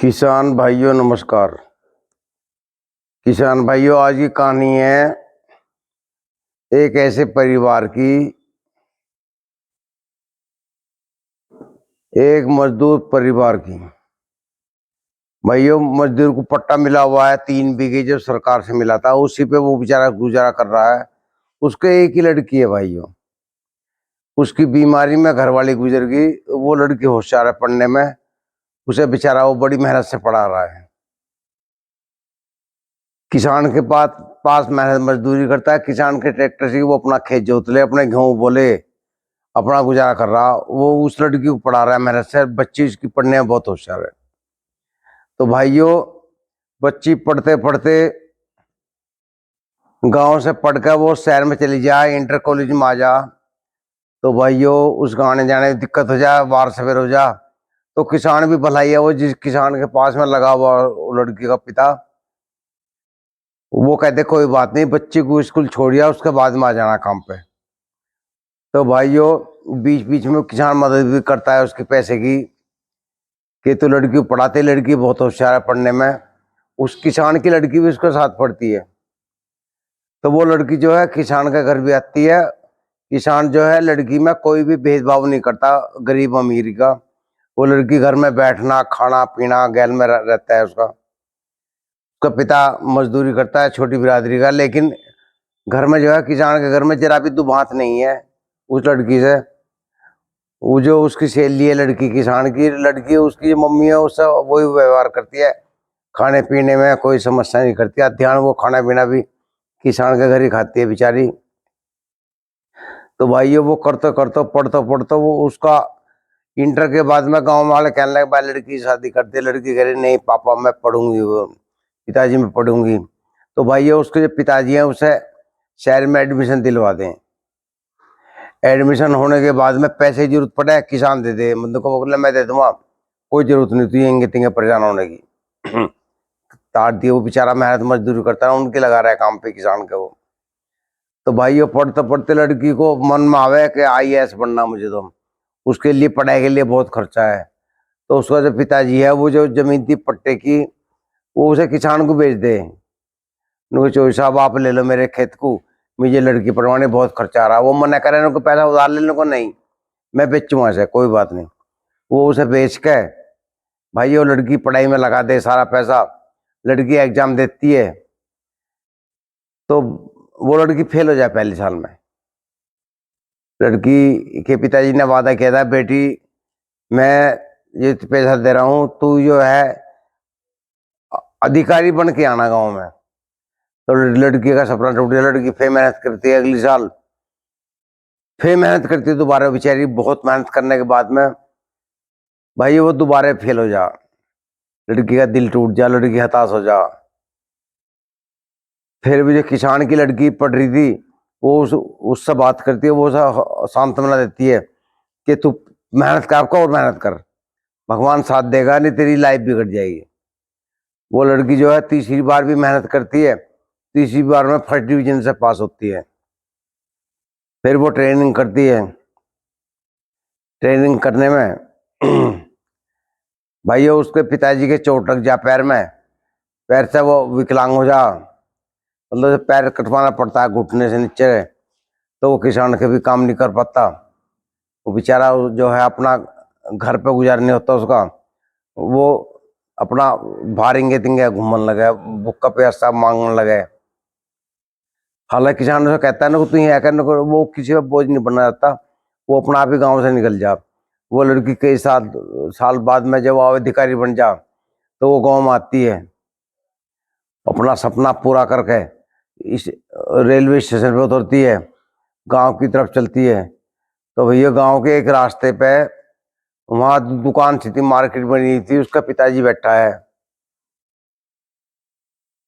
किसान भाइयों नमस्कार। किसान भाइयों, आज की कहानी है एक ऐसे परिवार की, एक मजदूर परिवार की। भाइयों, मजदूर को पट्टा मिला हुआ है 3 बीघे, जो सरकार से मिला था, उसी पे वो बेचारा गुजारा कर रहा है। उसके एक ही लड़की है भाइयों। उसकी बीमारी में घरवाली गुजर गई। वो लड़की होशियार है पढ़ने में। उसे बेचारा वो बड़ी मेहनत से पढ़ा रहा है। किसान के पास पास मेहनत मजदूरी करता है। किसान के ट्रैक्टर से वो अपना खेत जोत ले, अपने गेहूं बोले, अपना गुजारा कर रहा। वो उस लड़की को पढ़ा रहा है मेहनत से। बच्ची उसकी पढ़ने में बहुत होशियार है। तो भाइयों, बच्ची पढ़ते पढ़ते गांव से पढ़कर वो शहर में चली जाए, इंटर कॉलेज में आ जा, तो भाइयों उस आने जाने में दिक्कत हो जाए, वार सवेर हो जा। तो किसान भी भलाई है। वो जिस किसान के पास में लगा हुआ वो लड़की का पिता, वो कहते कोई बात नहीं, बच्ची को स्कूल छोड़िया, उसके बाद में आ जाना काम पे। तो भाइयों, बीच बीच में किसान मदद भी करता है उसके पैसे की, कि तो लड़की को पढ़ाते, लड़की बहुत होशियार है पढ़ने में। उस किसान की लड़की भी उसके साथ पढ़ती है। तो वो लड़की जो है किसान के घर भी आती है। किसान जो है लड़की में कोई भी भेदभाव नहीं करता, गरीब अमीर का। वो लड़की घर में बैठना, खाना पीना गैल में रहता है। उसका पिता मजदूरी करता है, छोटी बिरादरी का, लेकिन घर में जो है किसान के घर में जरा भी दुबात नहीं है उस लड़की से। वो जो उसकी सहेली है लड़की, किसान की लड़की, उसकी जो मम्मी है उससे वही व्यवहार करती है। खाने पीने में कोई समस्या नहीं करती है। ध्यान वो खाना पीना भी किसान के घर ही खाती है बेचारी। तो भाइयों, वो करते करते पढ़ते पढ़ते वो उसका इंटर के बाद में गांव वाले कहने लगे भाई लड़की की शादी करते। लड़की कह रही नहीं पापा मैं पढ़ूंगी, वो पिताजी मैं पढ़ूंगी। तो भाइयों, उसके जो पिताजी हैं उसे शहर में एडमिशन दिलवा दें। एडमिशन होने के बाद में पैसे की जरूरत पड़े, किसान दे दे, मतलब को बोला मैं दे दूंगा, कोई जरूरत नहीं तुझे इंगे तिंगे परेशान होने की। तार दिए। वो बेचारा मेहनत मजदूरी करता है, उनके लगा रहा है काम पे किसान के वो। तो भाइयों, पढ़ते पढ़ते लड़की को मन में आवे कि IAS बनना मुझे, तो उसके लिए पढ़ाई के लिए बहुत खर्चा है। तो उसका जो पिताजी है, वो जो जमीन थी पट्टे की, वो उसे किसान को बेच दे। चौधरी साहब आप ले लो मेरे खेत को, मुझे लड़की पढ़वाने बहुत खर्चा आ रहा है। वो मना करे उनको पैसा उधार लेने को, नहीं मैं बेचूंगा से, कोई बात नहीं। वो उसे बेच के भाई वो लड़की पढ़ाई में लगा दे सारा पैसा। लड़की एग्जाम देती है तो वो लड़की फेल हो जाए पहले साल में। लड़की के पिताजी ने वादा किया था, बेटी मैं ये पैसा दे रहा हूँ, तू जो है अधिकारी बन के आना गाँव में। तो लड़की का सपना टूट गया। लड़की फिर मेहनत करती है, अगले साल फिर मेहनत करती है दोबारा। बेचारी बहुत मेहनत करने के बाद में भाई वो दोबारा फेल हो जा। लड़की का दिल टूट जा, लड़की हताश हो जा। फिर भी जो किसान की लड़की पढ़ रही थी, वो उससे बात करती है, वो सांत्वना देती है कि तू मेहनत कर, आपका और मेहनत कर, भगवान साथ देगा, नहीं तेरी लाइफ बिगड़ जाएगी। वो लड़की जो है तीसरी बार भी मेहनत करती है। तीसरी बार में फर्स्ट डिवीजन से पास होती है। फिर वो ट्रेनिंग करती है। ट्रेनिंग करने में भाइयों उसके पिताजी के चोट लग जा पैर में, पैर से वो विकलांग हो जा, मतलब पैर कटवाना पड़ता है घुटने से नीचे। तो वो किसान के भी काम नहीं कर पाता। वो बेचारा जो है अपना घर पे गुजार नहीं होता उसका। वो अपना भारेंगे तिंगे घूमने लगे, भुक्का प्यासा मांगने लगे। हालांकि किसान उसे कहता है ना कि तू यहाँ करने को, वो किसी पर बोझ नहीं बनना चाहता। वो अपना आप ही गाँव से निकल जा। वो लड़की कई साल साल बाद में जब वो अधिकारी बन जा, तो वो गाँव में आती है, अपना सपना पूरा करके इस रेलवे स्टेशन पे उतरती है, गांव की तरफ चलती है। तो भैया गांव के एक रास्ते पे वहां दुकान थी, मार्केट बनी थी, उसका पिताजी बैठा है।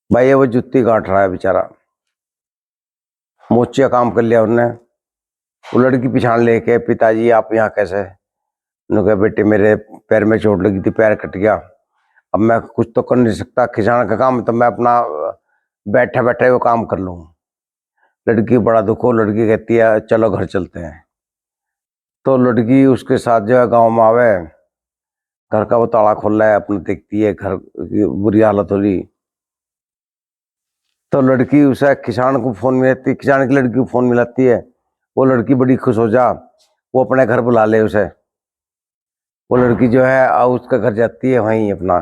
भाई वो जुत्ती काट रहा है बेचारा, मोचिया काम कर लिया उन्होंने। वो लड़की पिछाड़ लेके, पिताजी आप यहाँ कैसे? उन्होंने कहा बेटे मेरे पैर में चोट लगी थी, पैर कट गया, अब मैं कुछ तो कर नहीं सकता, किसान का काम तो मैं अपना बैठे बैठे वो काम कर लूँ। लड़की बड़ा दुख हो, लड़की कहती है चलो घर चलते हैं। तो लड़की उसके साथ जो है गाँव में आवे। घर का वो ताला खोल रहा है, अपने देखती है घर की बुरी हालत हो रही। तो लड़की उसे किसान को फोन मिलाती, किसान की लड़की को फोन मिलाती है। वो लड़की बड़ी खुश हो जा, वो अपने घर बुला ले उसे। वो लड़की जो है उसका घर जाती है, वहीं अपना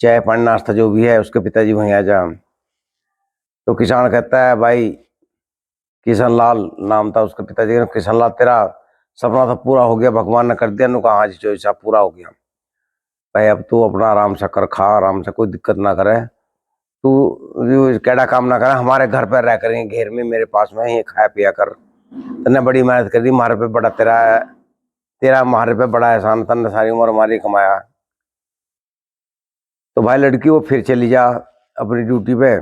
चाय पानी नाश्ता जो भी है, उसके पिताजी वहीं आ जा। तो किसान कहता है भाई, किशन लाल नाम था उसके पिताजी का, किशन लाल तेरा सपना तो पूरा हो गया, भगवान ने कर दिया। नु कहा हाँ जी जो इच्छा पूरा हो गया भाई, अब तू अपना आराम से कर, खा आराम से, कोई दिक्कत ना करे तू, कैडा काम ना करे, हमारे घर पर रह करेंगे घेर में, मेरे पास में ही खाया पिया कर। तने बड़ी मेहनत कर दी, हमारे पे बड़ा तेरा तेरा हमारे पे बड़ा एहसान, तने सारी उम्र हमारी कमाया। तो भाई लड़की वो फिर चली जा अपनी ड्यूटी पे।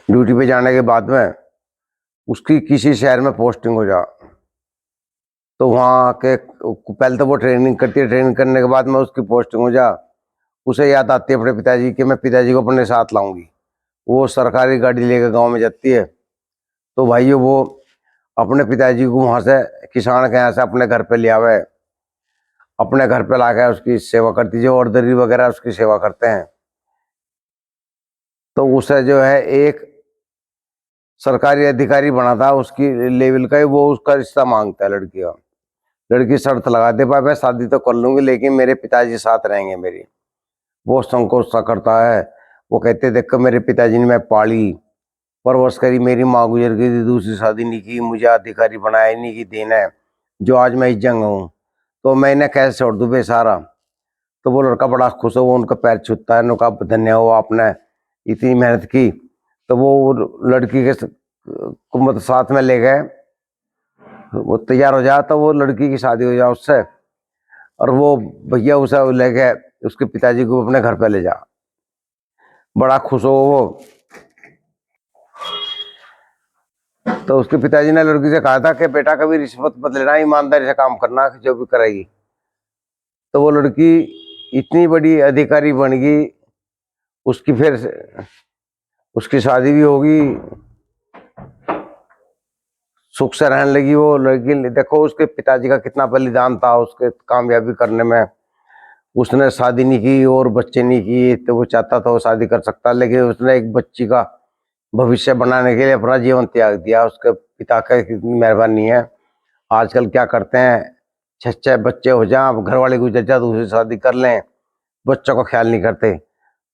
ड्यूटी पे जाने के बाद में उसकी किसी शहर में पोस्टिंग हो जा। तो वहाँ के पहले तो वो ट्रेनिंग करती है, ट्रेनिंग करने के बाद में उसकी पोस्टिंग हो जा। उसे याद आती है अपने पिताजी की, मैं पिताजी को अपने साथ लाऊंगी। वो सरकारी गाड़ी लेकर गांव में जाती है। तो भाइयों वो अपने पिताजी को वहाँ से किसान के यहाँ से अपने घर पे ले आवे, अपने घर पे लाकर उसकी सेवा करती, जो ऑर्डरी वगैरह उसकी सेवा करते हैं। तो उसे जो है एक सरकारी अधिकारी बना था उसकी लेवल का ही, वो उसका रिश्ता मांगता है लड़की का। लड़की शर्त लगा दे भाई मैं शादी तो कर लूंगी लेकिन मेरे पिताजी साथ रहेंगे मेरी। वो संकोच सा करता है। वो कहते देखो मेरे पिताजी ने मैं पाली परवरिश करी, मेरी माँ गुजर गई थी, दूसरी शादी नहीं की, मुझे अधिकारी बनाया नहीं की देना है जो आज मैं इस जंग हूँ, तो मैं इन्हें कैसे छोड़ दूँ बेसारा। तो वो लड़का बड़ा खुश हो, वो उनका पैर छूता है, उनका धन्य हो आपने इतनी मेहनत की। तो वो लड़की के को मतलब साथ में ले गए, वो तैयार हो जाए तो वो लड़की की शादी हो जाए उससे। और वो भैया उसे ले गए उसके पिताजी को अपने घर पे ले जा, बड़ा खुश हो वो। तो उसके पिताजी ने लड़की से कहा था कि बेटा कभी रिश्वत मत लेना, ईमानदारी से काम करना जो भी करेगी। तो वो लड़की इतनी बड़ी अधिकारी बन गई, उसकी फिर उसकी शादी भी होगी, सुख से रहने लगी वो लड़की। देखो उसके पिताजी का कितना बलिदान था उसके कामयाबी करने में। उसने शादी नहीं की और बच्चे नहीं किए, तो वो चाहता था वो शादी कर सकता, लेकिन उसने एक बच्ची का भविष्य बनाने के लिए अपना जीवन त्याग दिया। उसके पिता का कितनी मेहरबानी है। आजकल क्या करते हैं, 6 बच्चे हो जाए, घर वाले गुजर जाए दूसरी शादी कर लें, बच्चों का ख्याल नहीं करते।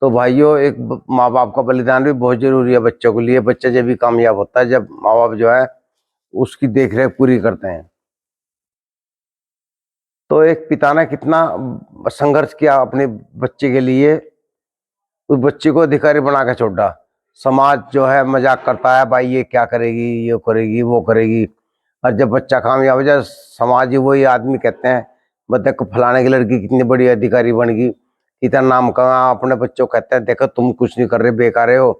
तो भाइयों एक माँ बाप का बलिदान भी बहुत जरूरी है बच्चों के लिए। बच्चा जब भी कामयाब होता है जब माँ बाप जो है उसकी देखरेख पूरी करते हैं। तो एक पिता ने कितना संघर्ष किया अपने बच्चे के लिए, उस बच्चे को अधिकारी बना के छोड़ा। समाज जो है मजाक करता है, भाई ये क्या करेगी, ये करेगी, वो करेगी। और जब बच्चा कामयाब हो जाए समाज ही वही आदमी कहते हैं बस देखो फलाने की लड़की कितनी बड़ी अधिकारी बन गई, इतना नाम कमा। अपने बच्चों को कहते हैं देखो तुम कुछ नहीं कर रहे, बेकार हो,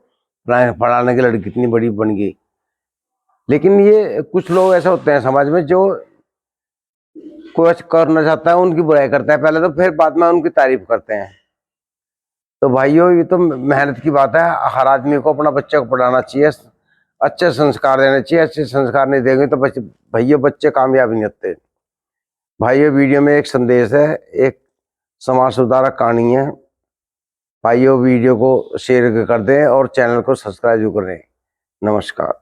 फलाने की लड़की कितनी बड़ी बन गई। लेकिन ये कुछ लोग ऐसे होते हैं समाज में जो कुछ करना चाहता है उनकी बुराई करता है पहले, तो फिर बाद में उनकी तारीफ करते हैं। तो भाइयों ये तो मेहनत की बात है, हर आदमी को अपना बच्चे को पढ़ाना चाहिए, अच्छे संस्कार देने चाहिए। अच्छे संस्कार नहीं देंगे तो भैया बच्चे कामयाब नहीं होते। भाइयों वीडियो में एक संदेश है, एक समाज सुधारक कहानी है। भाइयों वीडियो को शेयर कर दें और चैनल को सब्सक्राइब करें। नमस्कार।